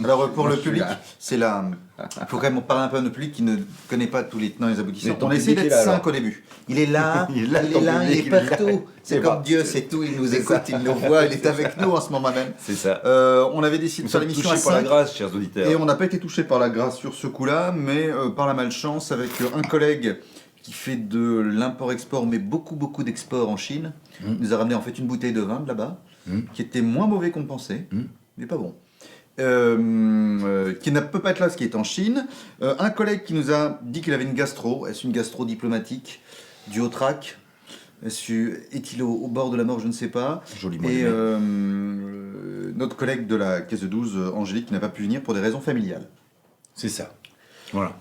Alors pour le public, c'est là. Il faut quand même parler un peu à notre public qui ne connaît pas tous les tenants et les aboutissants. On essaie d'être 5 au début. Il est là, il est partout. C'est comme Dieu, c'est tout. Il nous écoute, il nous voit, il est avec nous en ce moment même. C'est ça. On avait décidé de faire l'émission à 5. Touché par la grâce, chers auditeurs. Et on n'a pas été touché par la grâce sur ce coup-là, mais par la malchance avec un collègue qui fait de l'import-export, mais beaucoup d'export en Chine. Il nous a ramené en fait une bouteille de vin de là-bas, qui était moins mauvais qu'on pensait, mais pas bon. Qui ne peut pas être là, parce qu'il est en Chine. Un collègue qui nous a dit qu'il avait une gastro. Est-ce une gastro diplomatique, du Autrac? Est-il au bord de la mort? Je ne sais pas. Joliment. Et notre collègue de la caisse de 12, Angélique, qui n'a pas pu venir pour des raisons familiales. C'est ça. Voilà.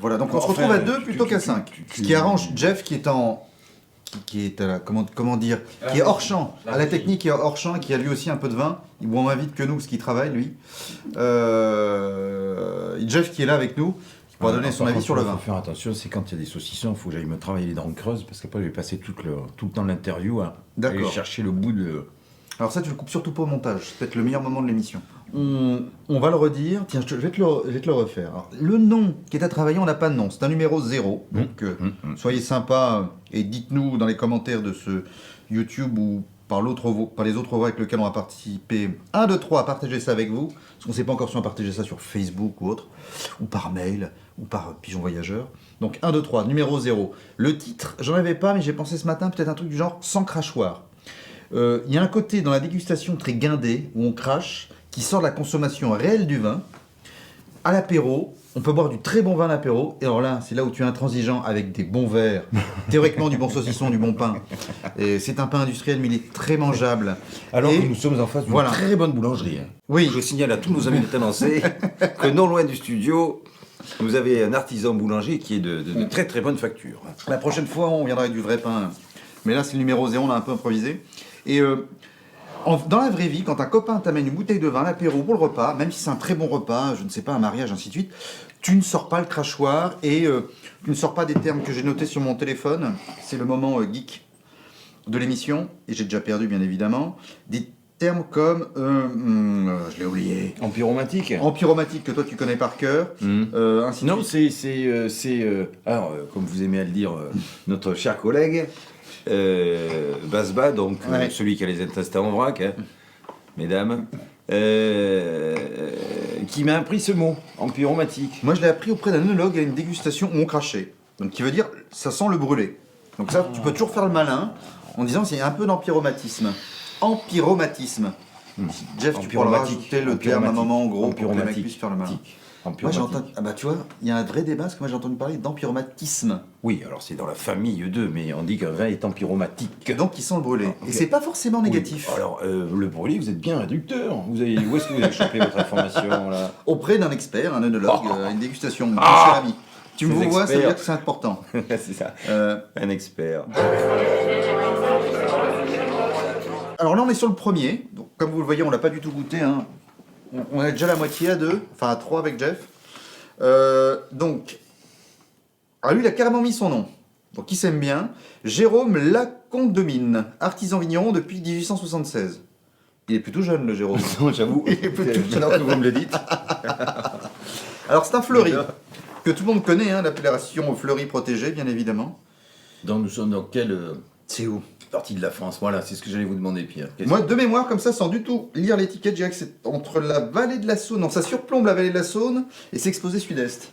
Voilà, donc on se retrouve à 2 plutôt qu'à 5. Ce qui arrange Jeff qui est à la, comment dire, qui est hors champ, à la technique, qui est hors champ, et qui a lui aussi un peu de vin. Il boit moins vite que nous, parce qu'il travaille, lui. Jeff qui est là avec nous, qui pourra donner son avis sur le vin. Il faut faire attention, c'est quand il y a des saucissons, il faut que j'aille me travailler les dents creuses, parce qu'après je vais passer tout le temps de l'interview à aller chercher le bout de... Alors ça, tu le coupes surtout pas au montage, c'est peut-être le meilleur moment de l'émission. On va le redire, tiens, je vais te le refaire. Alors, le nom qui est à travailler, on n'a pas de nom, c'est un numéro 0. Donc soyez sympas et dites-nous dans les commentaires de ce YouTube ou par les autres voix avec lesquelles on va participer. 1, 2, 3, partagez ça avec vous, parce qu'on ne sait pas encore si on va partager ça sur Facebook ou autre, ou par mail, ou par Pigeon Voyageur. Donc 1, 2, 3, numéro 0. Le titre, j'en avais pas, mais j'ai pensé ce matin peut-être un truc du genre sans crachoir. Il y a un côté dans la dégustation très guindé, où on crache, qui sort de la consommation réelle du vin. À l'apéro, on peut boire du très bon vin à l'apéro, et alors là, c'est là où tu es intransigeant avec des bons verres, théoriquement du bon saucisson, du bon pain. Et c'est un pain industriel, mais il est très mangeable. Alors que nous sommes en face d'une très bonne boulangerie. Oui. Je signale à tous nos amis de Tenancé que non loin du studio, vous avez un artisan boulanger qui est de très très bonne facture. La prochaine fois, on viendra avec du vrai pain. Mais là, c'est le numéro 0, on a un peu improvisé. Et dans la vraie vie, quand un copain t'amène une bouteille de vin, l'apéro pour le repas, même si c'est un très bon repas, je ne sais pas, un mariage, ainsi de suite, tu ne sors pas le crachoir et tu ne sors pas des termes que j'ai notés sur mon téléphone. C'est le moment geek de l'émission, et j'ai déjà perdu, bien évidemment. Des termes comme, je l'ai oublié. Empyromatique. Empyromatique, que toi tu connais par cœur. Ainsi non, de suite. alors, comme vous aimez à le dire, notre cher collègue, Basba, donc celui qui a les intestins en vrac, hein, mesdames, qui m'a appris ce mot, empyromatique. Moi je l'ai appris auprès d'un œnologue à une dégustation où on crachait. Donc qui veut dire, ça sent le brûlé. Donc ça, tu peux toujours faire le malin en disant c'est un peu d'empyromatisme. Empyromatisme. Jeff, tu pourras rajouter le terme à un moment en gros pour que les mecs puissent faire le malin. Moi j'entends, tu vois, il y a un vrai débat parce que moi j'ai entendu parler d'empyromatisme. Oui, alors c'est dans la famille d'eux, mais on dit qu'un vin est empyromatique. Donc il sent le brûlé. Okay. Et c'est pas forcément négatif. Oui. Alors le brûlé, vous êtes bien réducteur. Où est-ce que vous avez chopé votre information là? Auprès d'un expert, un œnologue, une dégustation, mon cher ami. Tu me vois, ça veut dire que c'est important. C'est ça. Un expert. Alors là on est sur le premier. Donc, comme vous le voyez, on l'a pas du tout goûté. Hein. On est déjà la moitié à 2, enfin à 3 avec Jeff. Donc, lui, il a carrément mis son nom. Donc, il s'aime bien. Jérôme Lacombe de Mine, artisan vigneron depuis 1876. Il est plutôt jeune, le Jérôme. J'avoue. Il est plutôt jeune. Que vous me le dites. Alors, c'est un fleuri, que tout le monde connaît, hein, l'appellation fleuri protégée, bien évidemment. Donc, nous sommes dans quelle c'est où partie de la France? Voilà, c'est ce que j'allais vous demander, Pierre. Moi, de mémoire, comme ça, sans du tout lire l'étiquette, je dirais que c'est entre la vallée de la Saône. Non, ça surplombe la vallée de la Saône et c'est exposé sud-est.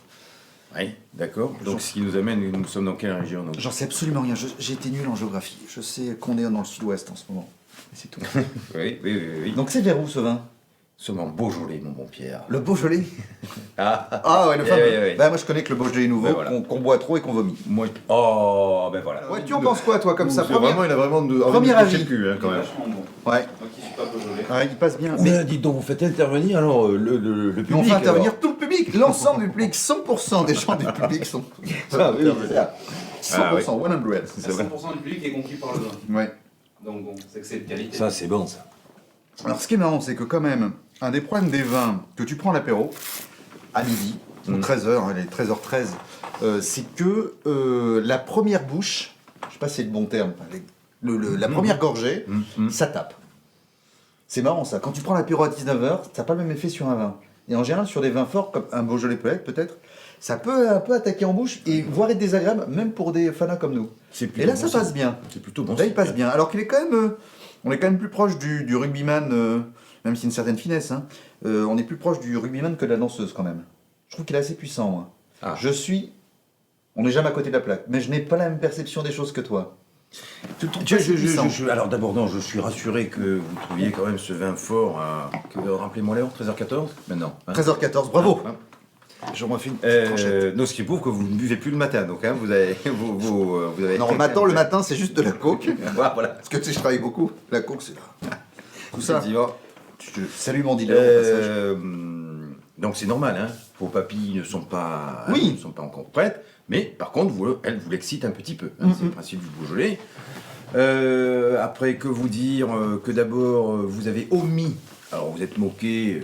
Oui, d'accord. Donc, ce qui nous amène, nous sommes dans quelle région? J'en sais absolument rien. J'ai été nul en géographie. Je sais qu'on est dans le sud-ouest en ce moment. Et c'est tout. oui. Donc, c'est vers où ce vin? Nous sommes en Beaujolais, mon bon Pierre. Le Beaujolais? Ouais, le fameux. Oui. Bah, moi, je connais que le Beaujolais nouveau, qu'on boit trop et qu'on vomit. Moi, ben voilà. Ouais, tu en penses quoi, toi, comme ça? Il a vraiment premier avis. Le cul, hein, quand même. Ouais. Donc, il suis pas Beaujolais. Ouais, il passe bien. Mais dites donc, vous faites intervenir alors le public. On fait intervenir tout le public, l'ensemble du public, 100% des gens du public sont. Ah oui, c'est ça. 100%, 100. 100% du public est conquis par le vin. Ouais. Donc bon, c'est que c'est de qualité. Ça, c'est bon, ça. Alors, ce qui est marrant, c'est que quand même, un des problèmes des vins que tu prends à l'apéro, à midi, ou 13h, il est 13h13, c'est que la première bouche, je sais pas si c'est le bon terme, la première gorgée, ça tape. C'est marrant ça. Quand tu prends l'apéro à 19h, ça n'a pas le même effet sur un vin. Et en général, sur des vins forts, comme un Beaujolais peut être, peut-être, ça peut un peu attaquer en bouche et voire être désagréable, même pour des fanats comme nous. Et là, ça passe bien. C'est plutôt bon. Là, il passe bien. Alors qu'il est quand même... on est quand même plus proche du rugbyman, même si une certaine finesse. Hein. On est plus proche du rugbyman que de la danseuse, quand même. Je trouve qu'il est assez puissant, moi. Ah. On n'est jamais à côté de la plaque, mais je n'ai pas la même perception des choses que toi. Tu le trouves pas si puissant? Alors d'abord, non, je suis rassuré que vous trouviez quand même ce vin fort à... Rappelez-moi l'heure, 13h14 maintenant. Hein. 13h14, bravo. Hein. Je refais une petite tranchette. Non, ce qui prouve que vous ne buvez plus le matin, donc hein, vous avez... vous avez Non, le matin, c'est juste de la coke. Voilà. Parce que tu sais, je travaille beaucoup. La coke, c'est là. Tout ça. Effectivement. Je salue mon dealer au passage. Donc c'est normal, hein. Vos papilles ne sont pas, Oui. ne sont pas encore prêtes, mais par contre, elle vous l'excite un petit peu. Hein, c'est le principe du Beaujolais. Après, que vous dire que d'abord, vous avez omis, alors vous êtes moqué...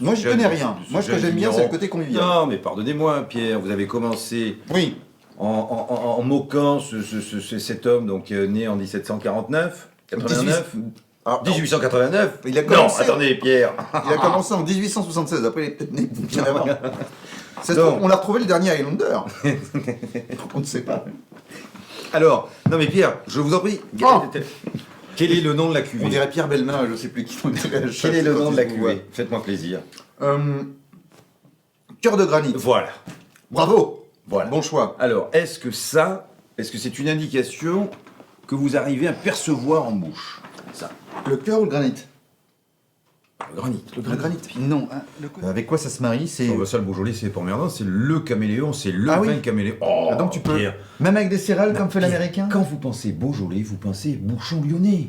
Moi, je connais rien. Moi, ce que j'aime bien, c'est le côté convivial. Non, mais pardonnez-moi, Pierre, vous avez commencé Oui. en moquant cet homme, donc né en 1749, 89, 1889. Il a commencé. Non, attendez, Pierre. Il a commencé en 1876. Après, il est peut-être né bien avant. Donc. On a retrouvé le dernier Highlander. On ne sait pas. Alors, non mais Pierre, je vous en prie. Oh. Quel est le nom de la cuvée? On dirait Pierre Bellemin, je ne sais plus qui. Quel est le nom de la cuvée? Faites-moi plaisir. Cœur de granit. Voilà. Bravo. Voilà. Bon choix. Alors, est-ce que c'est une indication que vous arrivez à percevoir en bouche? Ça. Le cœur ou le granit? Le granit. Le granit. Non. Hein, avec quoi ça se marie? C'est. Oh, bah ça, le Beaujolais, c'est pas emmerdant, c'est le caméléon, c'est le Ah oui. vin caméléon. Oh, Donc tu peux. Pierre. Même avec des céréales comme fait Pierre, l'américain? Quand vous pensez Beaujolais, vous pensez bouchon lyonnais.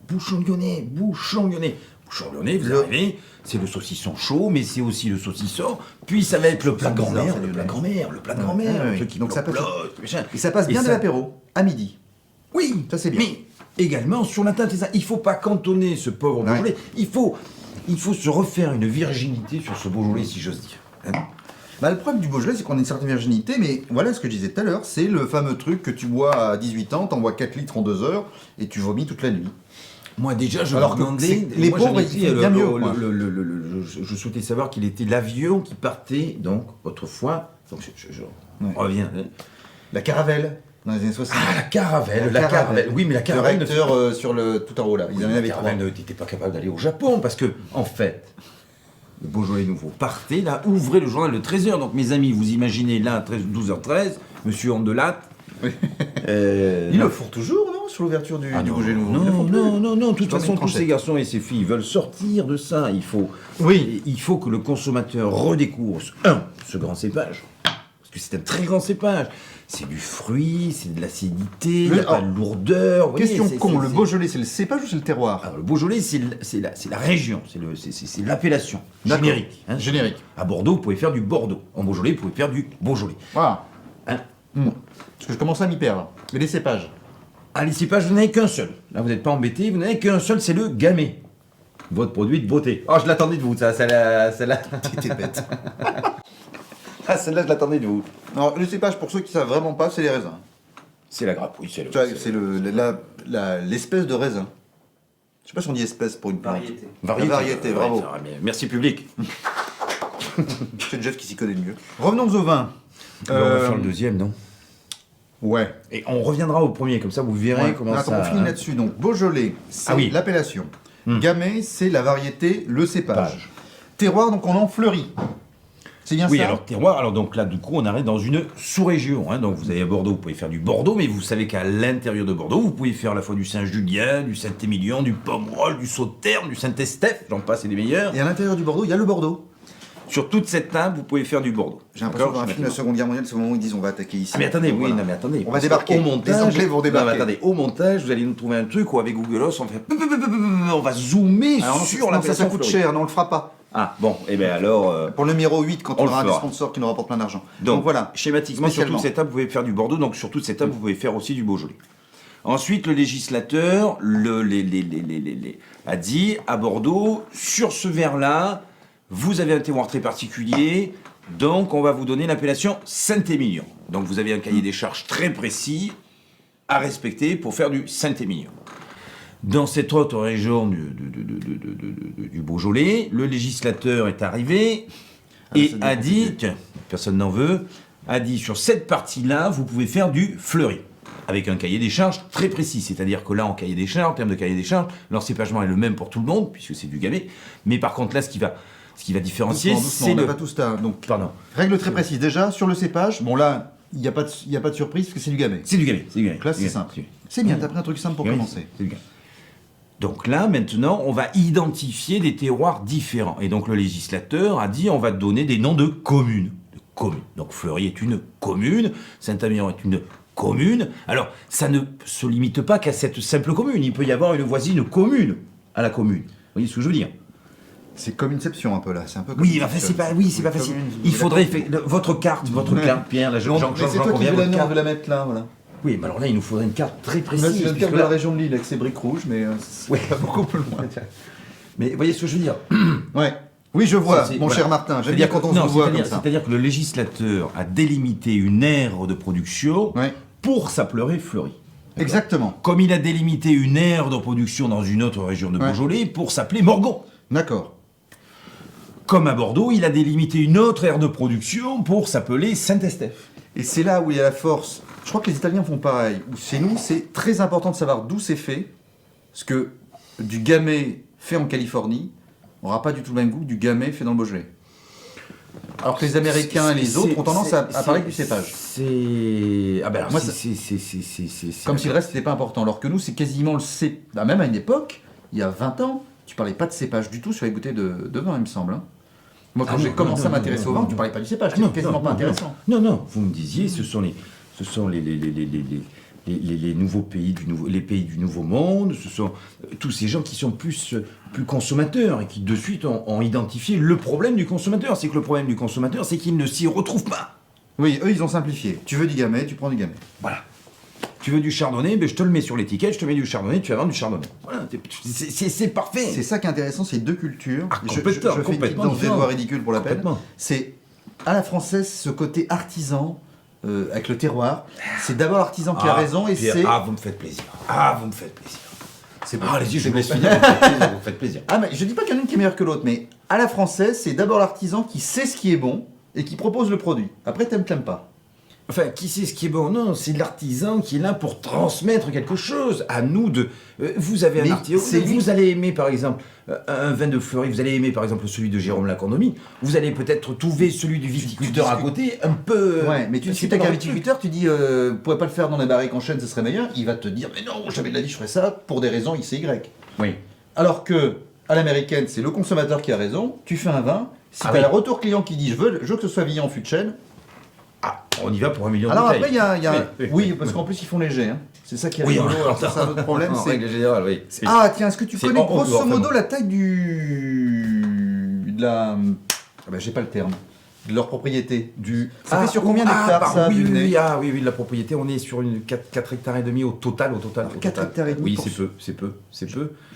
Bouchon lyonnais, bouchon lyonnais. Bouchon lyonnais, vous arrivez, c'est le saucisson chaud, mais c'est aussi le saucisson. Puis ça va être le plat de grand-mère, le plat de grand-mère, le plat de grand-mère, Ah, le oui. truc qui Donc ça passe. plotte, machin. Et ça passe bien de l'apéro, à midi. Oui, Ça, c'est bien. Mais également sur la teinte, c'est ça. Il faut pas cantonner ce pauvre Ouais. Beaujolais. Il faut se refaire une virginité sur ce Beaujolais, si j'ose dire. Hein. Bah, le problème du Beaujolais, c'est qu'on a une certaine virginité, mais voilà ce que je disais tout à l'heure, c'est le fameux truc que tu bois à 18 ans, t'en bois 4 litres en 2 heures, et tu vomis toute la nuit. Moi déjà, je Alors me que demandais, les moi, pauvres, j'avais ils dit, font bien mieux, quoi. je souhaitais savoir qu'il était l'avion qui partait, donc, autrefois, donc je Ouais. reviens. Hein. La caravelle, dans les années 60. Ah, la caravelle, oui, mais la Le caravelle... recteur sur le tout en haut là, ils en La avaient 3. caravelle n'était pas capable d'aller au Japon, parce que, en fait, le Beaujolais nouveau partait, là, ouvrez le journal de 13h, donc mes amis, vous imaginez, là, 12h13, monsieur Andelatte... Ils le font toujours, non? Sur l'ouverture du Beaujolais nouveau. Ils le font Non, plus. de toute J'en ai façon, une tous ces tranchette. garçons et ces filles veulent sortir de ça. Il faut que le consommateur redécouvre, ce grand cépage. Parce que c'est un très grand cépage. C'est du fruit, c'est de l'acidité, il n'y a pas de lourdeur. Vous Question voyez, con, le Beaujolais, c'est le cépage ou c'est le terroir? Alors, le Beaujolais, c'est la région, c'est l'appellation D'accord. générique. Hein. Générique. À Bordeaux, vous pouvez faire du Bordeaux. En Beaujolais, vous pouvez faire du Beaujolais. Voilà. Hein. Parce que je commence à m'y perdre. Et les cépages? Ah, les cépages, vous n'en avez qu'un seul. Là, vous n'êtes pas embêté, vous n'en avez qu'un seul, c'est le gamay. Votre produit de beauté. Oh, je l'attendais de vous, celle-là. T'étais bête. Ah, celle-là, je l'attendais de vous. Alors, les cépages, pour ceux qui ne savent vraiment pas, c'est les raisins. C'est la grappe, oui, c'est le. Tu vois, c'est l'espèce de raisin. Je sais pas si on dit espèce pour une plante. Variété. La variété, bravo. ça va bien. Merci, public. C'est Jeff qui s'y connaît le mieux. Revenons au vin. On va faire le deuxième, non? Ouais. Et on reviendra au premier, comme ça, vous verrez Ouais. comment Attends, ça. on finit là-dessus. Donc, Beaujolais, c'est Ah oui. l'appellation. Gamay, c'est la variété, le cépage. Terroir, donc on en fleurit. C'est bien Oui, ça? alors terroir, alors donc là, du coup, on arrive dans une sous-région. Hein, donc vous avez à Bordeaux, vous pouvez faire du Bordeaux, mais vous savez qu'à l'intérieur de Bordeaux, vous pouvez faire à la fois du Saint-Julien, du Saint-Émilion, du Pomerol, du Sauternes, du Saint-Estèphe, j'en passe, c'est les meilleurs. Et à l'intérieur du Bordeaux, il y a le Bordeaux. Sur toute cette table, vous pouvez faire du Bordeaux. J'ai l'impression que dans un D'accord, film de la Seconde Guerre mondiale, c'est le moment où ils disent on va attaquer ici. Ah mais attendez, Donc, oui, voilà. non mais attendez. On va parce que débarquer. Au montage, Les Anglais vont débarquer. Non, mais attendez, au montage, vous allez nous trouver un truc où avec Google Earth, on fait... On va zoomer Alors, non, sur non, la ça coûte cher, non, on le fera pas. Ah, bon, et bien alors... Pour le numéro 8, quand On on le aura des fera. sponsors qui nous rapportent plein d'argent. Donc, voilà. Schématiquement, sur Spécialement. toute cette table, vous pouvez faire du Bordeaux, donc sur toute cette table, vous pouvez faire aussi du Beaujolais. Ensuite, le législateur a dit, à Bordeaux, sur ce verre-là, vous avez un terroir très particulier, donc on va vous donner l'appellation Saint-Émilion. Donc vous avez un cahier des charges très précis à respecter pour faire du Saint-Émilion. Dans cette autre région du Beaujolais, le législateur est arrivé et ça devient a dit, compliqué. tiens, personne n'en veut, a dit sur cette partie-là, vous pouvez faire du fleuri. Avec un cahier des charges très précis. C'est-à-dire que là, en cahier des charges, en termes de cahier des charges, l'encépagement est le même pour tout le monde, puisque c'est du gamay. Mais par contre, là, ce qui va différencier, Doucement, c'est on n'a le... pas tout ça. Donc, Pardon. règle très précise. Déjà, sur le cépage, bon là, il n'y a pas de surprise parce que c'est du gamay. C'est du gamay. C'est du gamay. Donc là, c'est simple. C'est bien, t'as pris un truc simple pour commencer. C'est du gamay. Donc là, maintenant, on va identifier des terroirs différents. Et donc le législateur a dit, on va donner des noms de communes. Donc Fleury est une commune, Saint-Améon est une commune. Alors, ça ne se limite pas qu'à cette simple commune. Il peut y avoir une voisine commune à la commune. Vous voyez ce que je veux dire? C'est comme Inception un peu là. C'est un peu comme Oui, enfin, Inception. c'est pas facile. Commune, Il faudrait d'accord. votre carte, Pierre. Là, Non, mais c'est toi qui veux la mettre, on veut la mettre là, voilà. Oui, mais alors là, il nous faudrait une carte très Là, précise. c'est la puisque carte de là- la région de Lille avec ses briques rouges, mais c'est Ouais. pas beaucoup plus loin. Mais vous voyez ce que je veux dire? Ouais. Oui, je vois, C'est- mon voilà. cher Martin. J'aime C'est-à-dire bien quand on que- non, se voit comme c'est-à-dire- ça. C'est-à-dire que le législateur a délimité une aire de production Ouais. pour s'appeler Fleury. Exactement. Comme il a délimité une aire de production dans une autre région de Ouais. Beaujolais pour s'appeler Morgon. D'accord. Comme à Bordeaux, il a délimité une autre aire de production pour s'appeler Saint-Estèphe. Et c'est là où il y a la force. Je crois que les Italiens font pareil. Ou chez nous, c'est très important de savoir d'où c'est fait. Parce que du gamay fait en Californie n'aura pas du tout le même goût que du gamay fait dans le Beaujolais. Alors que les Américains et les autres ont tendance à parler du cépage. C'est... Ah ben alors, Moi, c'est... Comme si le reste n'était pas important. Alors que nous, c'est quasiment le cépage. Bah, même à une époque, il y a 20 ans, tu parlais pas de cépage du tout sur les bouteilles de vin, il me semble. Hein. Moi, quand Ah j'ai non, commencé non, à m'intéresser non, au vin, non, tu non. parlais pas du cépage, Ah non, c'était quasiment non, pas non, intéressant. Non, vous me disiez, ce sont les nouveaux pays les pays du Nouveau Monde, ce sont tous ces gens qui sont plus consommateurs et qui de suite ont identifié le problème du consommateur. C'est que le problème du consommateur, c'est qu'il ne s'y retrouve pas. Oui, eux, ils ont simplifié. Tu veux du gamay, tu prends du gamay. Voilà. Tu veux du chardonnay, ben je te le mets sur l'étiquette, je te mets du chardonnay, tu vas vendre du chardonnay. Voilà, c'est parfait. C'est ça qui est intéressant, c'est deux cultures. Ah, Je complètement, fais une petite complètement danse des différent. doigts ridicule pour la peine. Complètement. C'est à la française ce côté artisan avec le terroir. C'est d'abord l'artisan qui a raison et Pierre, c'est. vous me faites plaisir. Vous me faites plaisir. C'est bon. Allez-y, je C'est vous laisse bon. finir, vous me faites plaisir. Ah, mais je dis pas qu'il y en a une qui est meilleure que l'autre, mais à la française, c'est d'abord l'artisan qui sait ce qui est bon et qui propose le produit. Après, t'aimes pas. Enfin, qui sait ce qui est bon? Non, c'est l'artisan qui est là pour transmettre quelque chose. À nous de... vous avez Mais un artisan, c'est lui- vous allez aimer par exemple un vin de Fleury, vous allez aimer par exemple celui de Jérôme Lacornomie, vous allez peut-être trouver celui du viticulteur à côté un peu... Ouais, mais tu discutes avec un viticulteur, tu dis, vous pourrez pas le faire dans les barriques en chêne, ce serait meilleur. Il va te dire, mais non, jamais de la vie je ferais ça pour des raisons X et Y. Oui. Alors que, à l'américaine, c'est le consommateur qui a raison. Tu fais un vin. Si Ah tu as oui. un retour client qui dit, je veux que ce soit vigné en fût de chêne. Ah, on y va pour 1 million Alors de bouteilles. après, il y a Oui. parce qu'en plus, ils font léger. Hein. C'est ça qui est Oui, rigolo. Alors ça, c'est un autre problème. En c'est- règle générale, oui. Ah, tiens, est-ce que tu C'est connais hors grosso contour, modo enfin. la taille de la... Ah ben, j'ai pas le terme. De leur propriété. Ça fait sur combien d'hectares, ça, oui, du nez oui, de la propriété, on est sur une 4 hectares et demi au total. 4 hectares et demi Oui, pour c'est peu.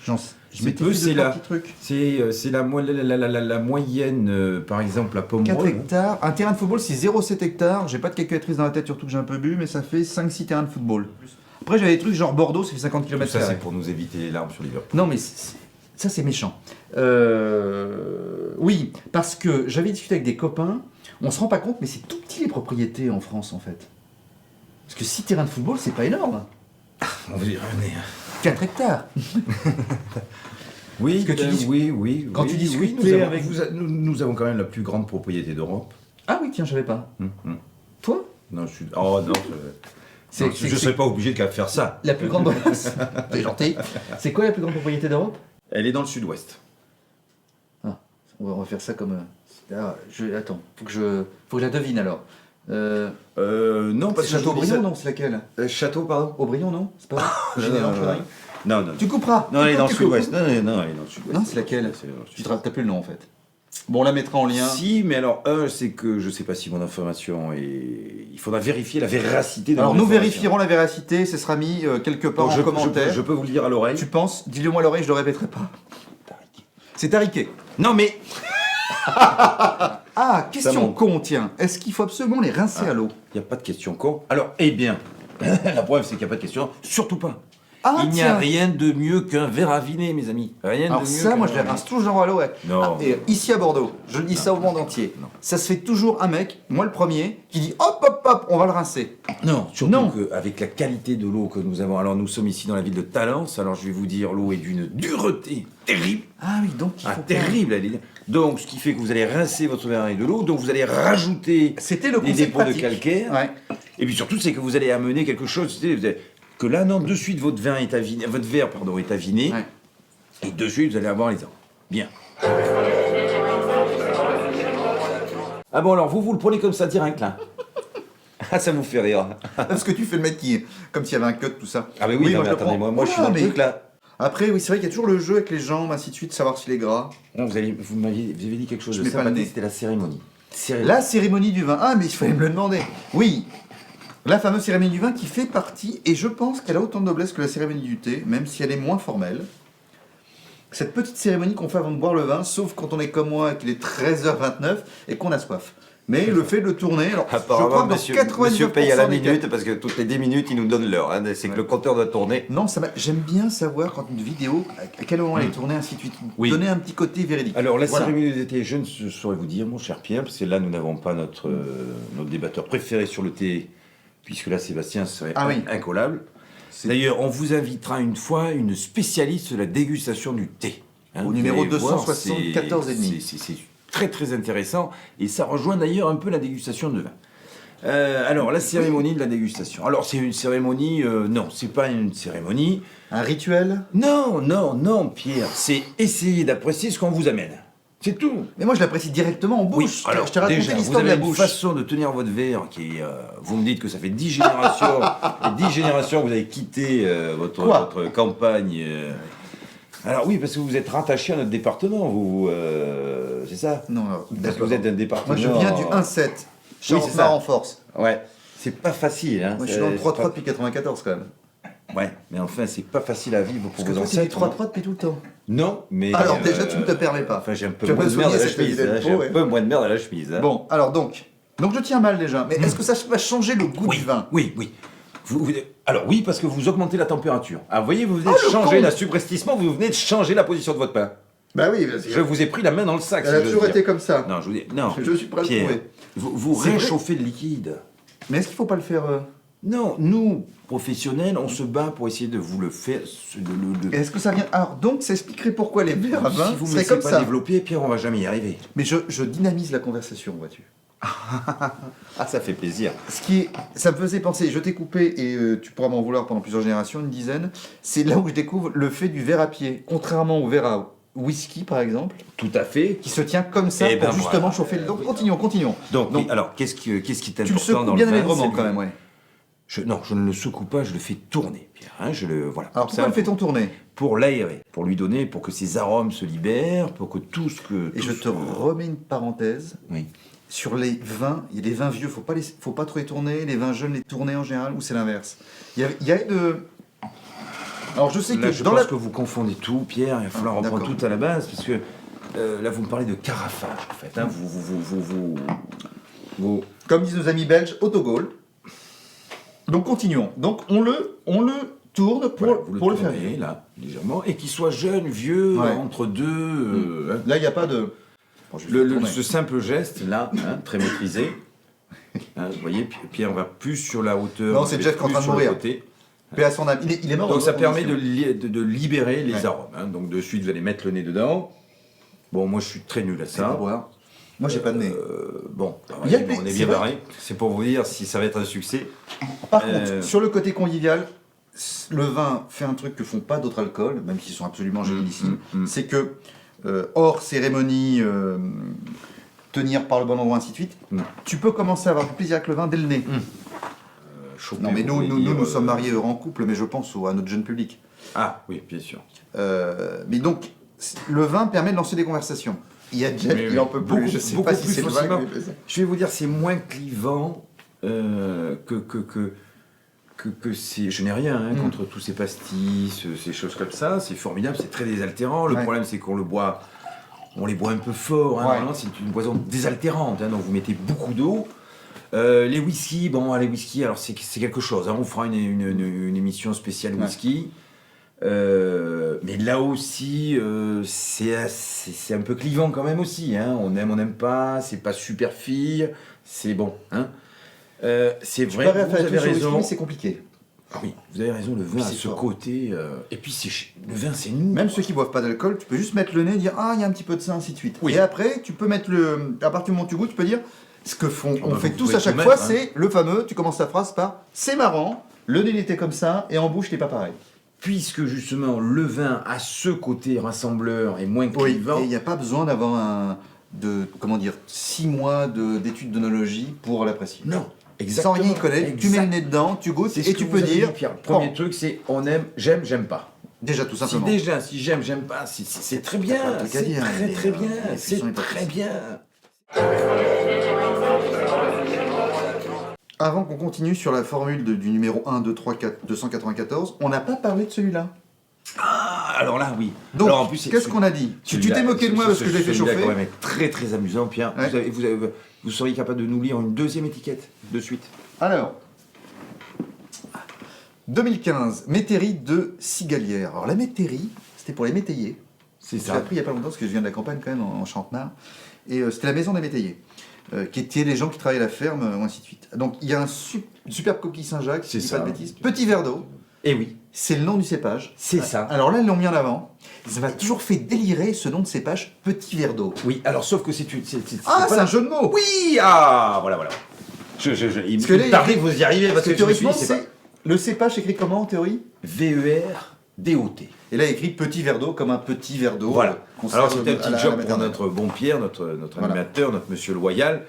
Je C'est m'étais peu, fait c'est deux, trois la- petits trucs. C'est la moyenne, par exemple, à 4 Pomerol. hectares. Un terrain de football, c'est 0,7 hectares. J'ai pas de calculatrice dans la tête, surtout que j'ai un peu bu, mais ça fait 5-6 terrains de football. Après, j'avais des trucs genre Bordeaux, ça fait 50 Tout km. ça, c'est pour nous éviter les larmes sur l'hiver. Non, mais ça, c'est méchant. Oui, parce que j'avais discuté avec des copains, on se rend pas compte, mais c'est tout petit les propriétés en France, en fait. Parce que 6 terrains de football, c'est pas énorme. On va y revenir. 4 hectares. Oui, que tu dis- oui. quand oui, tu oui, discutais avec- nous avons quand même la plus grande propriété d'Europe. Ah oui, tiens, je savais pas. Toi Non, je suis... Oh non, C'est- non, c'est- je c'est- serais pas obligé de faire ça. La plus grande... T'es gentil. C'est quoi la plus grande propriété d'Europe? Elle est dans le sud-ouest. On va faire ça comme... Attends, faut que je la devine alors. Non, parce C'est que Châteaubriand, non? C'est laquelle? Château, pardon. Aubrion, non? C'est pas Général Chaudaille. Non. Tu couperas. Non, elle est dans le Tu coupes. sud-ouest. Non, elle est dans le sud-ouest. Non, c'est laquelle? C'est dans le Tu sud-ouest. t'as plus le nom en fait. Bon, on la mettra en lien. Si, mais alors, c'est que je sais pas si mon information est... Il faudra vérifier la véracité de Alors mon nous information. vérifierons la véracité, ce sera mis quelque part Donc, en commentaire. je peux vous le dire à l'oreille. Tu penses? Dis-le moi à l'oreille, je le répéterai pas. C'est Tariquet. Non, mais... Ah, question monte. con, tiens. Est-ce qu'il faut absolument les rincer à l'eau? Il n'y a pas de question con. Alors, eh bien, la preuve, c'est qu'il n'y a pas de question. Surtout pas. Ah, Il n'y a tiens. rien de mieux qu'un verre à viner, mes amis. Rien Alors de mieux ça, qu'un moi je les verre à rince toujours à l'eau. Ouais. Non. Et ici à Bordeaux, je le dis ça au monde entier, Non. ça se fait toujours un mec, moi le premier, qui dit hop hop hop, on va le rincer. viner. Non, surtout Non. qu'avec la qualité de l'eau que nous avons. Alors nous sommes ici dans la ville de Talence. Alors je vais vous dire, l'eau est d'une dureté terrible. Ah oui, donc il Ah, faut pas- terrible. Donc ce qui fait que vous allez rincer votre verre avec de l'eau. Donc vous allez rajouter C'était le des conseil dépôts de pratique. calcaire. Ouais. Et puis surtout, c'est que vous allez amener quelque chose. Que là, non, de suite, votre verre est aviné. Est aviné. Ouais. Et de suite, vous allez avoir les arbres. Bien. Ah bon, alors vous le prenez comme ça direct là. Ah, ça vous fait rire. Parce que tu fais le mec qui, comme s'il y avait un cut, tout ça. Ah, mais oui, non, moi, mais je le attendez, prends. moi je suis Ah, dans le mais- truc là. Après, oui, c'est vrai qu'il y a toujours le jeu avec les jambes, ainsi de suite, savoir s'il est gras. Non, vous avez dit quelque chose Je de mets pas le sympathique, nez. c'était la cérémonie. La cérémonie du vin. Ah, mais il fallait me le demander. Oui, la fameuse cérémonie du vin qui fait partie, et je pense qu'elle a autant de noblesse que la cérémonie du thé, même si elle est moins formelle. Cette petite cérémonie qu'on fait avant de boire le vin, sauf quand on est comme moi, qu'il est 13h29 et qu'on a soif. Mais le fait de le tourner, alors je crois Apparemment, que dans monsieur, 99% monsieur paye à la des cas- minute parce que toutes les 10 minutes, il nous donne l'heure. Hein, c'est que le compteur doit tourner. Non, j'aime bien savoir quand une vidéo, à quel moment elle est tournée, ainsi de suite. Oui. Donner un petit côté véridique. Alors, la Voilà. cérémonie d'été, je ne saurais vous dire, mon cher Pierre, parce que là, nous n'avons pas notre débatteur préféré sur le thé, puisque là, Sébastien serait Ah oui. incollable. D'ailleurs, on vous invitera une fois une spécialiste de la dégustation du thé. Hein, Au vous numéro allez voir, 274 et demi. c'est très très intéressant, et ça rejoint d'ailleurs un peu la dégustation de vin. Alors, la cérémonie de la dégustation. Alors, c'est une cérémonie... non, c'est pas une cérémonie. Un rituel. Non, non, non, Pierre. C'est essayer d'apprécier ce qu'on vous amène. C'est tout. Mais moi, je l'apprécie directement en bouche. alors, je t'ai raconté déjà, vous l'histoire de avez la une bouche. façon de tenir votre verre qui est... vous me dites que ça fait 10 générations, et 10 générations que vous avez quitté Quoi votre campagne. Alors oui, parce que vous êtes rattaché à notre département, c'est ça? Non, Parce que d'accord. vous êtes d'un département... Moi, je viens du 1-7. c'est Charles ça. en force. Ouais, c'est pas facile. Hein. Moi, je suis dans le 3-3 depuis 94 quand même. Ouais, mais enfin, c'est pas facile à vivre pour Parce que vos toi, tu dis ancêtres. 3-3 depuis tout le temps. Non, mais... Alors, déjà, tu ne te permets pas. Enfin, j'ai un peu Tu as moins pas de merde à souligné la cette chemise. vilaine Hein, peau, j'ai ouais. un peu moins de merde à la chemise. Hein. Bon, alors donc je tiens mal déjà. Mais est-ce que ça va changer le goût Oui, du vin? oui, oui. Alors oui, parce que vous augmentez la température. Ah, vous voyez, vous venez Oh, de le changer con. la subrestissement, vous venez de changer la position de votre pain. Bah oui, Je vous ai pris la main dans le sac. elle si a j'ose toujours dire. été comme ça. Non, je vous dis, non. Je suis prêt à le Pierre, prouver. vous C'est vrai. réchauffez le liquide. Mais est-ce qu'il faut pas le faire Non, nous, professionnels, on se bat pour essayer de vous le faire. Est-ce que ça vient... Alors donc, ça expliquerait pourquoi les verres à vin Si vous ne me seraient laissez comme pas ça. développer, Pierre, on va jamais y arriver. Mais je dynamise la conversation, vois-tu. Ah, ça fait plaisir. Ça me faisait penser, je t'ai coupé et tu pourras m'en vouloir pendant plusieurs générations, une dizaine. C'est là où je découvre le fait du verre à pied, contrairement au verre à whisky par exemple, Tout à fait. qui se tient comme ça Eh pour ben, justement voilà. chauffer le. Donc continuons. Donc, Donc, alors, qu'est-ce qui est Tu le important secoues dans bien le vin, allègrement c'est quand le- même, ouais. Non, je ne le secoue pas, je le fais tourner, Pierre. Hein, voilà. Alors Comme pourquoi ça, le fait-on tourner? pour l'aérer, pour lui donner, pour que ses arômes se libèrent, pour que tout ce que... Et tout je ce te que- remets une parenthèse. Oui. Sur les vins, il y a des vins vieux, faut pas trop les tourner, les vins jeunes les tourner en général, ou c'est l'inverse. Il y a de... Alors je sais Là, que je dans pense la... que vous confondez tout, Pierre. Il va falloir reprendre d'accord. tout à la base, parce que là, vous me parlez de carafage, en fait. Hein, vous- Comme disent nos amis belges, autogol. Donc continuons. Donc on le tourne pour, voilà, vous pour le faire tournez, vivre. là, légèrement, et qu'il soit jeune, vieux, Ouais. entre deux... hein. Là, il n'y a pas de... Bon, je vais tourner. Ce simple geste, là, hein, très maîtrisé. Hein, vous voyez, Pierre, on va plus sur la hauteur. Non, on c'est fait Jeff qui est en plus train de sur le mourir. côté. Paix à son âme. Il est mort. Donc dans ça notre permet condition. de libérer les Ouais. arômes. Hein. Donc de suite, vous allez mettre le nez dedans. Bon, moi, je suis très nul à C'est pas ça. boire. Moi, j'ai pas de nez. Bon, Il y a on des- est c'est bien vrai. barré. C'est pour vous dire si ça va être un succès. Par euh, contre, sur le côté convivial, le vin fait un truc que font pas d'autres alcools, même s'ils sont absolument génialissimes. C'est que, hors cérémonie, tenir par le bon endroit, ainsi de suite, tu peux commencer à avoir du plaisir avec le vin dès le nez. Choper, Non, mais vous voulez dire, nous sommes mariés en couple, mais je pense à notre jeune public. Ah, oui, bien sûr. Mais donc, le vin permet de lancer des conversations. Il y a Jeff, Mais il oui. en peut plus. Beaucoup- Je sais beaucoup pas si plus c'est le vin facilement. qui lui fait ça. Je vais vous dire, c'est moins clivant que c'est... Je n'ai rien hein, contre tous ces pastis, ces choses comme ça. C'est formidable, c'est très désaltérant. Le Ouais. problème, c'est qu'on le boit... On les boit un peu fort. Hein, Ouais. vraiment, c'est une boisson désaltérante. Hein, donc vous mettez beaucoup d'eau. Les whiskies, bon, les whiskies, alors c'est quelque chose. Hein, on fera une émission spéciale Ouais. whisky. Mais là aussi, c'est un peu clivant quand même aussi. Hein. On n'aime pas, c'est pas super fille, c'est bon. Hein. C'est Tu vrai, peux vous faire avez tout sur le raison. whisky, mais c'est compliqué. Ah oui, vous avez raison, le vin Puis a c'est ce fort. côté. Et puis le vin, c'est nous. Même ceux qui boivent pas d'alcool, tu peux juste mettre le nez et dire ah il y a un petit peu de ça, ainsi de suite. Oui. Et après, tu peux mettre à partir du moment où tu goûtes, tu peux dire ce que font. Ah On bah, fait vous tous pouvez à chaque tout fois, mettre, hein. c'est le fameux. Tu commences ta phrase par c'est marrant, le nez il était comme ça et en bouche t'es pas pareil. Puisque justement, le vin a ce côté rassembleur et moins Oui. clivant. Et il n'y a pas besoin d'avoir 6 mois d'études d'œnologie pour l'apprécier. Non, Sans exactement. rien y connaître, tu mets le nez dedans, tu goûtes C'est ce et que tu vous peux avez dire. dit, Pierre. Le premier bon, truc, c'est on aime, j'aime pas. déjà tout simplement. Si j'aime pas, c'est très bien. T'as pas de truc à C'est dire, très mais, très bien. la C'est discussion est pas très facile. bien. Avant qu'on continue sur la formule du numéro 1, 2, 3, 4, 294, on n'a pas parlé de celui-là. Ah, alors là, oui. Donc, Alors, en plus, c'est- qu'est-ce qu'on a dit? Tu celui-là, t'es moqué de moi parce que je l'ai fait celui-là, chauffer. quand même est très très amusant, Pierre. Ouais. Vous seriez capable de nous lire une deuxième étiquette de suite. Alors, 2015, métairie de Cigalière. Alors la métairie, c'était pour les métayers. C'est J'ai ça. appris il n'y a pas longtemps parce que je viens de la campagne quand même en Champenois. Et c'était la maison des métayers, qui étaient les gens qui travaillaient la ferme, ou ainsi de suite. Donc il y a une superbe coquille Saint-Jacques, si je C'est dis pas ça. de bêtises. Petit verre d'eau, Et oui, c'est le nom du cépage. c'est ça. Alors là, ils l'ont mis en avant. Ça m'a toujours fait délirer ce nom de cépage, petit verre d'eau. Oui, alors sauf que c'est Ah, pas c'est la- un jeu de mots. Oui, ah, voilà. Il Parce que là, me tardait il- que vous y arriviez parce Parce que que je me suis théoriquement, dit, c'est c'est le cépage écrit comment en théorie? pas VERDOT. Et là, il écrit petit verre d'eau comme un petit verre d'eau. Voilà. qu'on Alors sert c'était un à petit la job pour maternelle. notre bon Pierre, notre Voilà. animateur, notre monsieur loyal,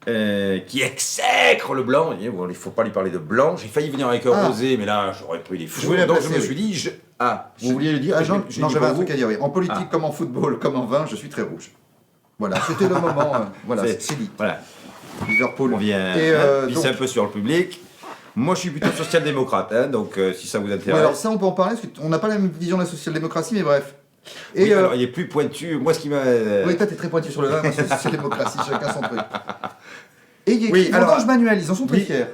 qui exècre le blanc. Il ne faut pas lui parler de blanc. J'ai failli venir avec un Ah. rosé, mais là j'aurais pris des fous. Je voulais la Donc placer, je me oui. suis dit, Vous vouliez le dire? Ah, non, j'ai non, dit j'avais pour un truc vous. à dire, oui. En politique, Ah. comme en football, comme en vin, je suis très rouge. Voilà, c'était le moment. Voilà, C'est- c'est dit. Voilà, Liverpool. on vient Et, pisser donc- un peu sur le public. Moi je suis plutôt social-démocrate, hein, donc si ça vous Ouais, intéresse. alors ça, on peut en parler, parce qu'on n'a pas la même vision de la social-démocratie, mais bref. Et Oui, alors il est plus pointu. Moi ce qui m'a. oui, toi, t'es très pointu sur le vin, moi, c'est la social-démocratie, chacun son truc. Et il y a Oui, écrit alors- vendange manuel, ils en sont très Oui. fiers.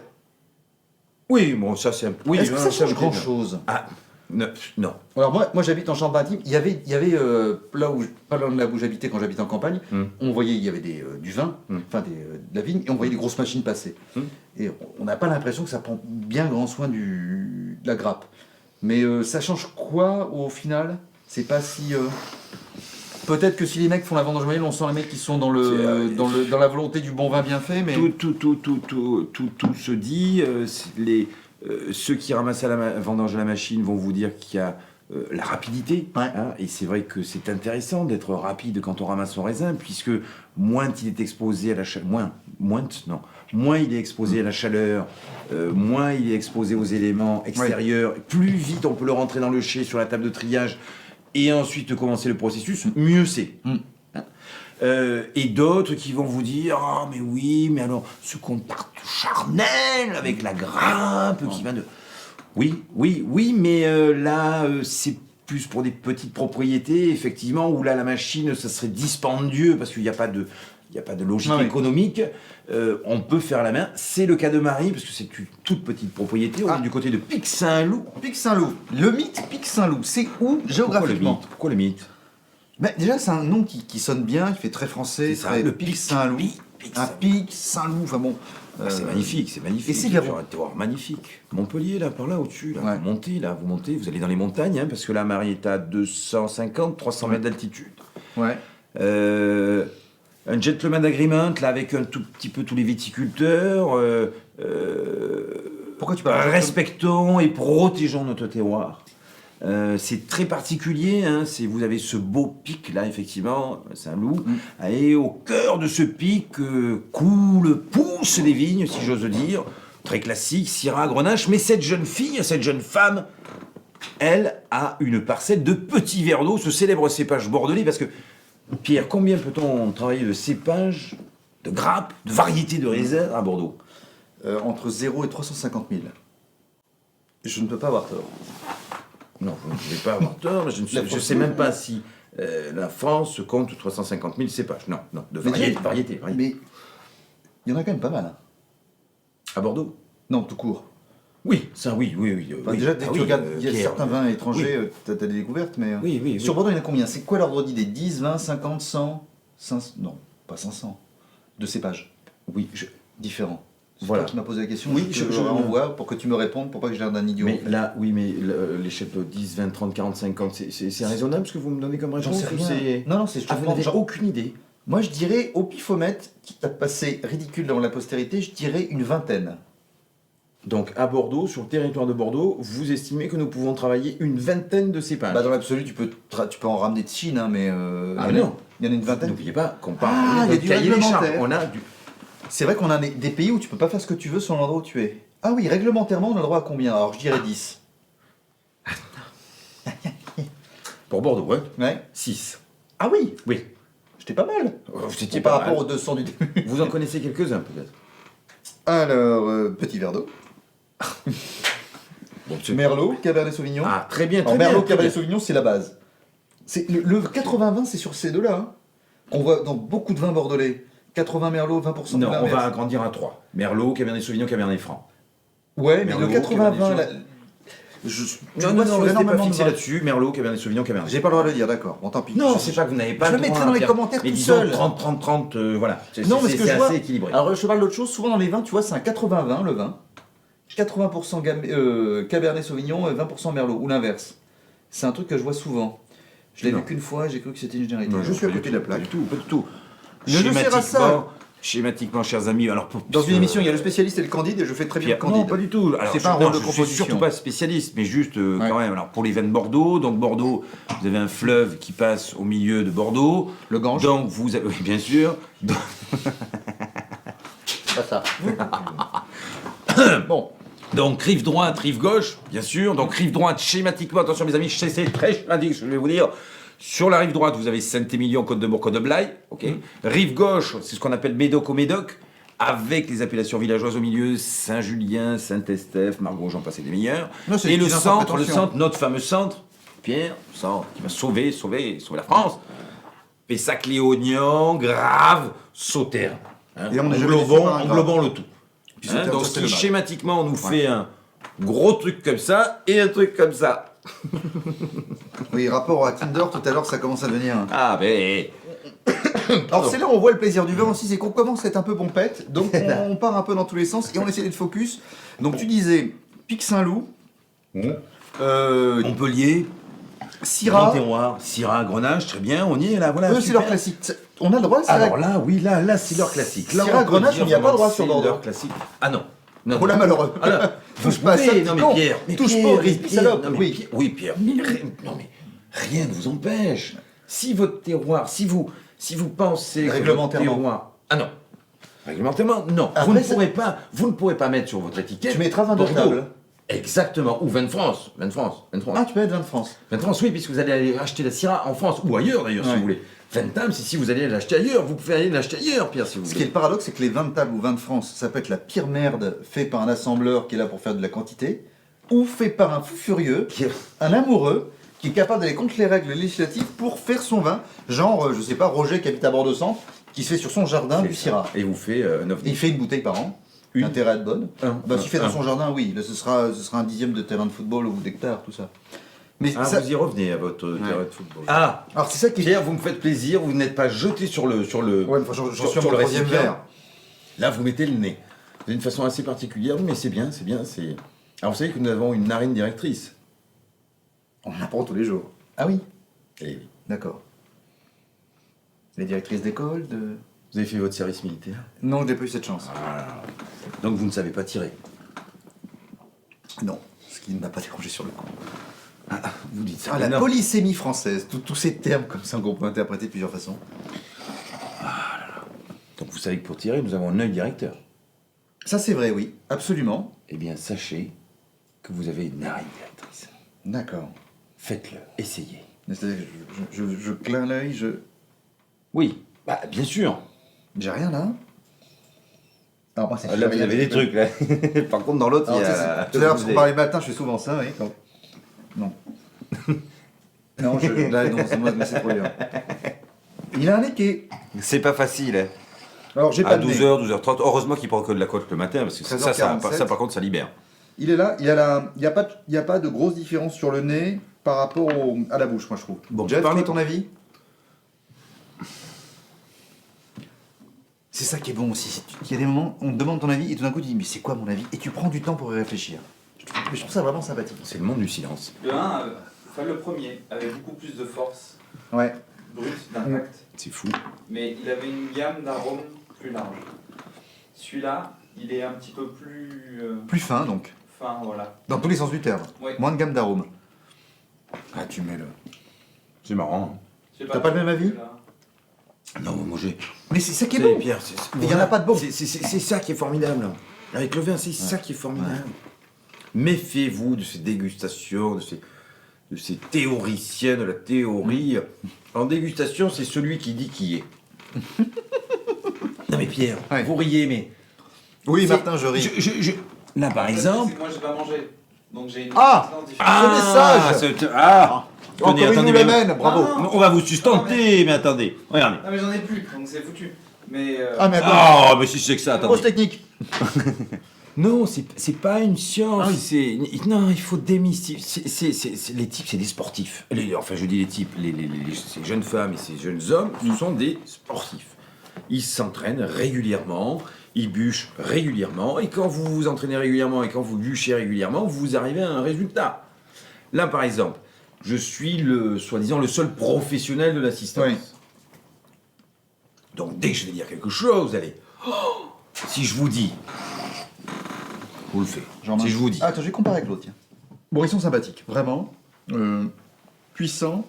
Oui, bon, ça c'est un peu. Oui, Est-ce que non, ça change me plaît bien. grand-chose? Ah, non. Alors moi j'habite en Champagne-Ardenne. Il y avait pas loin de là où j'habitais quand j'habitais en campagne, on voyait il y avait du vin, enfin de la vigne, et on voyait des grosses machines passer. Et on n'a pas l'impression que ça prend bien grand soin de la grappe. Mais ça change quoi au final? C'est pas si peut-être que si les mecs font la vendange manuelle, on sent les mecs qui sont dans la volonté du bon vin bien fait, mais Tout se dit. Ceux qui ramassent à la vendange à la machine vont vous dire qu'il y a la rapidité. Ouais. Hein, et c'est vrai que c'est intéressant d'être rapide quand on ramasse son raisin, puisque moins il est exposé à la chaleur, moins il est exposé à la chaleur, moins il est exposé aux éléments extérieurs, plus vite on peut le rentrer dans le chai sur la table de triage et ensuite commencer le processus, mieux c'est. Hein. Et d'autres qui vont vous dire ah mais oui mais alors ce contact charnel avec la grappe qui va de oui mais là c'est plus pour des petites propriétés effectivement où là la machine ça serait dispendieux parce qu'il n'y a pas de logique économique. On peut faire la main. C'est le cas de Marie parce que c'est une toute petite propriété. On est du côté de Pic-Saint-Loup. Pic-Saint-Loup. Le mythe Pic-Saint-Loup, c'est où géographiquement? Pourquoi le mythe? Mais déjà, c'est un nom qui sonne bien, qui fait très français, C'est ça, très le Pic Saint-Loup. Un Pic Saint-Loup, enfin bon. C'est magnifique, c'est magnifique. et c'est vers où? Sur un terroir magnifique. Montpellier, là, par là, au-dessus. Là. Ouais. Vous montez, vous allez dans les montagnes, hein, parce que là, Marie est à 250, 300 mètres d'altitude. Ouais. Un gentleman agreement, là, avec un tout petit peu tous les viticulteurs. Pourquoi tu parles? Respectons et protégeons notre terroir. C'est très particulier, hein, vous avez ce beau pic là, effectivement, Saint-Loup, et au cœur de ce pic poussent les vignes, si j'ose dire, très classique, Syrah, Grenache, mais cette jeune fille, cette jeune femme, elle a une parcelle de petits verres d'eau, ce célèbre cépage bordelais, parce que, Pierre, combien peut-on travailler de cépages, de grappes, de variétés de raisins à Bordeaux? Entre 0 et 350 000. Je ne peux pas avoir tort. Non, vous ne devez pas avoir tort, mais je ne sais même pas si la France compte 350 000 cépages. Non, de variétés. Mais il y en a quand même pas mal. Hein. À Bordeaux? Non, tout court. Oui, ça, oui. Enfin, oui. déjà, dès que Ah tu oui, regardes, il y a Pierre, certains vins étrangers, t'as des découvertes, mais... Oui. Sur Bordeaux, il y en a combien? C'est quoi l'ordre d'idée? 10, 20, 50, 100, 500... Non, pas 500. De cépages Oui, différents. C'est Voilà. toi qui m'as posé la question, Oui, je je renvoie pour que tu me répondes, pour pas que j'ai l'air d'un idiot. mais là, oui, mais l'échelle de 10, 20, 30, 40, 50, c'est raisonnable ce que vous me donnez comme J'en réponse sais ou rien. c'est- Non, c'est... Ah, vous n'avez aucune idée. Moi, je dirais, au pifomètre, qui t'a passé ridicule dans la postérité, je dirais une vingtaine. Donc à Bordeaux, sur le territoire de Bordeaux, vous estimez que nous pouvons travailler une vingtaine de cépages. Bah, dans l'absolu, tu peux en ramener de Chine, hein, mais... Ah, il y en a- non. Il y en a une vingtaine. N'oubliez pas qu'on parle Ah, il y a de du cahier des charges. réglementaire. On a du... C'est vrai qu'on a des pays où tu peux pas faire ce que tu veux sur l'endroit où tu es. Ah oui, réglementairement, on a le droit à combien? Alors, je dirais 10. Pour Bordeaux, ouais. Ouais. 6. Ah oui, Oui. j'étais pas mal. Vous étiez Par pas rapport mal. aux 200 du début. Vous en connaissez quelques-uns peut-être. Alors, petit verre d'eau. Bon, c'est- Merlot, Cabernet Sauvignon. Ah, très bien, Alors, très bien. Merlot, très Cabernet bien. Sauvignon, c'est la base. C'est le 80-20, c'est sur ces deux-là. Hein. On voit dans beaucoup de vins bordelais. 80 Merlot, 20% de Non, on Merlot. va agrandir à 3. Merlot, Cabernet Sauvignon, Cabernet Franc. Ouais, mais Merlot, le 80-20, Cabernet là, tu Non, vois, non, sur restez pas énormément de fixé vins. là-dessus. Merlot, Cabernet Sauvignon, Cabernet. J'ai pas le droit de le dire, d'accord. Bon, tant pis. Non, c'est pas que vous n'avez pas Je le le mettrai droit, dans les Pierre. commentaires Mais tout disons seul. 30, voilà. Non, mais ce que je vois, assez équilibré. alors je parle d'autre chose, souvent dans les vins, tu vois, c'est un 80-20 le vin. 80% Cabernet Sauvignon et 20% Merlot, ou l'inverse. C'est un truc que je vois souvent. Je l'ai Non. vu qu'une fois, j'ai cru que c'était une généralité. Non, Je suis à pas côté du de la tout, pas plaque. du tout, pas du tout. Ne nous sert à ça. Schématiquement, chers amis, alors Dans une émission, il y a le spécialiste et le candide, et je fais très bien le Non, candide. pas du tout. Alors, C'est pas un non, rôle de je suis composition. surtout pas spécialiste, mais juste Ouais. quand même. Alors pour les vins de Bordeaux, donc Bordeaux, vous avez un fleuve qui passe au milieu de Bordeaux. Le Gange. Donc vous avez, oui, bien sûr. Donc, Pas ça. Bon. donc rive droite, rive gauche, bien sûr. Donc rive droite, schématiquement, attention mes amis, c'est très schématique ce que je vais vous dire. Sur la rive droite, vous avez Saint-Émilion, Côte-de-Bourg, Côte-de-Blaye. Ok. Rive gauche, c'est ce qu'on appelle Médoc au Médoc, avec les appellations villageoises au milieu, Saint-Julien, Saint-Estèphe, Margaux, j'en passe des meilleurs. Non, c'est Et le une centre, interprétation. notre fameux centre, Pierre, le centre qui va sauver la France. Pessac-Léognan, Grave, Sauternes. Hein, Et on n'est jamais déçu par un Grave. englobant le tout. Puis Hein, Sauternes, donc ça, ce c'est qui le mal. schématiquement nous fait un gros truc comme ça et un truc comme ça. Oui, rapport à Tinder, tout à l'heure, ça commence à devenir... Ah ben... Alors c'est là où on voit le plaisir du vin aussi, c'est qu'on commence à être un peu pompette, donc on part un peu dans tous les sens et on essaie d'être focus. Donc tu disais Pic Saint-Loup, Montpellier, Syrah, Grand Terroir, Syrah, Grenache, très bien, on y est là, voilà. eux c'est super. leur classique. On a le droit, c'est Alors là, oui, là, c'est leur classique. Là, Syrah, on peut Grenache, dire on n'y a pas vraiment droit que sur c'est Bordeaux. leur classique. Ah non. Non, Oh là, malheureux. Ah là, Touche vous pas à ça, pouvez, petit non mais con. Pierre, mais Touche Pierre, pas, mais esprit Pierre, salope, non, mais oui. Pierre, oui Pierre, non mais rien ne vous empêche. Si votre terroir, si vous pensez que votre Réglementairement. terroir, ah non, réglementairement, non, Après, vous ne pourrez pas mettre sur votre étiquette. Tu mettras vin de Bordeaux. table. Exactement, ou vin de France, vin de France. Ah, tu peux être vin de France. Vin de France, oui, puisque vous allez aller acheter la Syrah en France ou ailleurs d'ailleurs, si Ouais. vous voulez. Vin de table, c'est si vous allez l'acheter ailleurs, vous pouvez aller l'acheter ailleurs, Pierre, si vous Ce voulez. qui est le paradoxe, c'est que les vins de table ou vins de France, ça peut être la pire merde fait par un assembleur qui est là pour faire de la quantité, ou fait par un fou furieux, un amoureux, qui est capable d'aller contre les règles législatives pour faire son vin. Genre, je sais pas, Roger qui habite à Bordeaux-Centre, qui se fait sur son jardin du Syrah. Et vous fait 9 Et il fait une bouteille par an. Une. Intérêt à être bonne. Un. S'il fait dans Un. son jardin, oui. Là, ce sera un dixième de terrain de football ou d'hectare, tout ça. Mais Ah, ça... vous y revenez à votre terrain de football. Ah, alors c'est ça qui est... Pierre, vous me faites plaisir, vous n'êtes pas jeté sur le Ouais, enfin, j'en suis à sur mon le troisième récipient. verre. Là, vous mettez le nez. D'une façon assez particulière, mais c'est bien. Alors, vous savez que nous avons une narine directrice. On en apprend tous les jours. Ah oui, Eh oui. d'accord. Les directrices d'école de... Vous avez fait votre service militaire. Non, j'ai pas eu cette chance. Donc, vous ne savez pas tirer. Non, ce qui ne m'a pas dérangé sur le coup. Vous dites ça. Ah, la non. polysémie française, tous ces termes comme ça qu'on peut interpréter de plusieurs façons. Donc, vous savez que pour tirer, nous avons un œil directeur. Ça c'est vrai, oui, absolument. Eh bien, sachez que vous avez une narine directrice. D'accord. Faites-le, essayez. C'est-à-dire que je clin l'œil, Oui, bah, bien sûr. J'ai rien là. Alors, moi, c'est Là, vous avez des trucs, là. Par contre, dans l'autre, il y Alors, a... tout à l'heure, parce qu'on parlait matin, je fais souvent ça, oui. Quand... Non. Non, là, non, c'est trop bien. Il a un nez qui est... C'est pas facile, hein. Alors, j'ai pas À de nez. 12h, 12h30. Heureusement qu'il prend que de la côte le matin, parce que ça, 13h47. ça, par contre, ça libère. Il est là, il n'y a pas de grosse différence sur le nez par rapport à la bouche, moi je trouve. Bon, Jeff, parle- quel est ton avis? C'est ça qui est bon aussi. Il y a des moments, on te demande ton avis et tout d'un coup tu dis mais c'est quoi mon avis? Et tu prends du temps pour y réfléchir. Je trouve ça vraiment sympathique. C'est le monde du silence. Le 1, enfin le premier, avait beaucoup plus de force Ouais. brute, d'impact. C'est fou. Mais il avait une gamme d'arômes plus large. Celui-là, il est un petit peu plus Plus fin donc, fin, voilà. dans tous les sens du terme. Ouais. Moins de gamme d'arômes. Ah, tu mets le. C'est marrant. Je sais T'as pas le même avis? celui-là. Non, moi j'ai. Mais c'est ça qui est C'est bon. Pierre, Mais il y en a pas de bon. C'est ça qui est formidable. Avec le vin, c'est ça qui est formidable. Méfiez-vous de ces dégustations, de ces théoriciens de la théorie. En dégustation, c'est celui qui dit qui est. Non mais Pierre, Ouais. vous riez, mais... Oui, c'est- Martin, je ris. Là, par exemple... C'est que moi, j'ai pas mangé. Donc j'ai une Ah excellente différence. Ce message. Encore Tenez, une attendez, nous mais- l'amène, bravo. Non, On va vous sustenter, mais attendez. Regardez. Ah mais j'en ai plus, donc c'est foutu. Mais Ah mais attends, Oh, mais si c'est que ça, grosse attendez. technique. Non, c'est pas une science. Ah oui. Non, il faut démystifier. Les types, c'est des sportifs. Enfin, je dis les types, ces jeunes femmes et ces jeunes hommes, ce sont des sportifs. Ils s'entraînent régulièrement, ils bûchent régulièrement, et quand vous vous entraînez régulièrement et quand vous bûchez régulièrement, vous arrivez à un résultat. Là, par exemple, je suis soi-disant le seul professionnel de l'assistance. Oui. Donc, dès que je vais dire quelque chose, vous allez... Oh, si je vous dis... Vous le faites. Jean-Marc. Si je vous dis... Ah, attends, je vais comparer avec l'autre, tiens. Bon, ils sont sympathiques, vraiment. Puissants.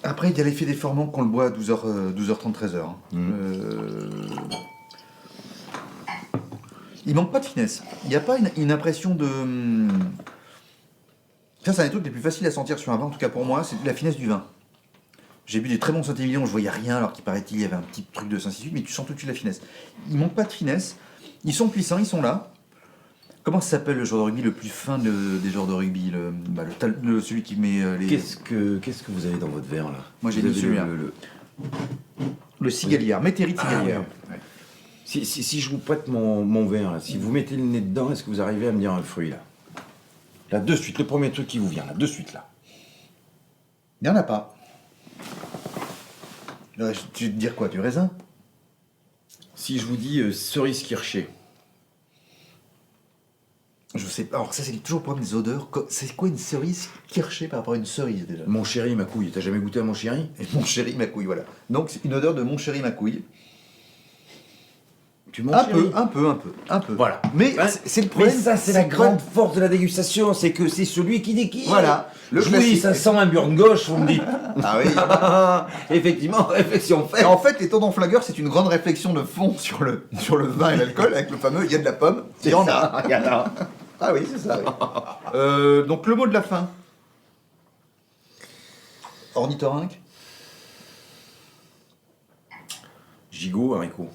Après, il y a l'effet déformant qu'on le boit à 12h30, 13h. Il manque pas de finesse. Il n'y a pas une impression de... Ça, c'est un des trucs les plus faciles à sentir sur un vin, en tout cas pour moi, c'est la finesse du vin. J'ai bu des très bons Saint-Émilion, je voyais rien, alors qu'il paraît-il, il y avait un petit truc de Saint-Cécile, mais tu sens tout de suite la finesse. Il manque pas de finesse. Ils sont puissants, ils sont là. Comment ça s'appelle le joueur de rugby le plus fin des joueurs de rugby celui qui met les... Qu'est-ce que vous avez dans votre verre, là? Moi, j'ai Vous mis avez celui-là. Le cigalière, Métairie de cigalière. ouais. Si je vous prête mon verre, là, si vous mettez le nez dedans, est-ce que vous arrivez à me dire un fruit, là? Là, de suite, le premier truc qui vous vient, là, de suite, là. Il n'y en a pas. Tu veux te dire quoi, du raisin? Si je vous dis cerise kirschée. Je sais pas. Alors ça, c'est toujours le problème des odeurs. C'est quoi une cerise kirschée par rapport à une cerise déjà? Mon chéri, ma couille, t'as jamais goûté à mon chéri? Et mon chéri, ma couille, voilà. Donc c'est une odeur de mon chéri, ma couille. Tu mon Un chéri? peu. Voilà. Mais Ouais. c'est le Mais problème. ça, c'est la grande force de la dégustation, c'est que c'est celui qui dit qui est. Voilà. Le Oui, classique. ça sent un burn gauche, vous me dites. Ah oui. Effectivement, réflexion Et faite. en fait, les Tordons Flagueurs, c'est une grande réflexion de fond sur le vin et l'alcool, avec le fameux il y a de la pomme. Il y en a. Il y en a. Ah oui, c'est ça. Oui. Donc le mot de la fin. Ornithorynque. Gigot, haricot.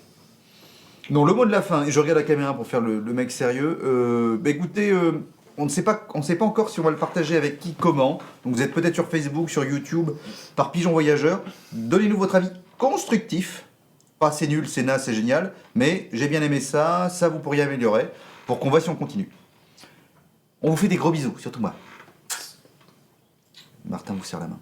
Non, le mot de la fin, et je regarde la caméra pour faire le mec sérieux. Écoutez, on ne sait pas encore si on va le partager avec qui, comment. Donc vous êtes peut-être sur Facebook, sur YouTube, par Pigeon Voyageur. Donnez-nous votre avis constructif. Pas c'est nul, c'est naze, c'est génial, mais j'ai bien aimé ça, ça vous pourriez améliorer, pour qu'on voit si on continue. On vous fait des gros bisous, surtout moi. Martin vous serre la main.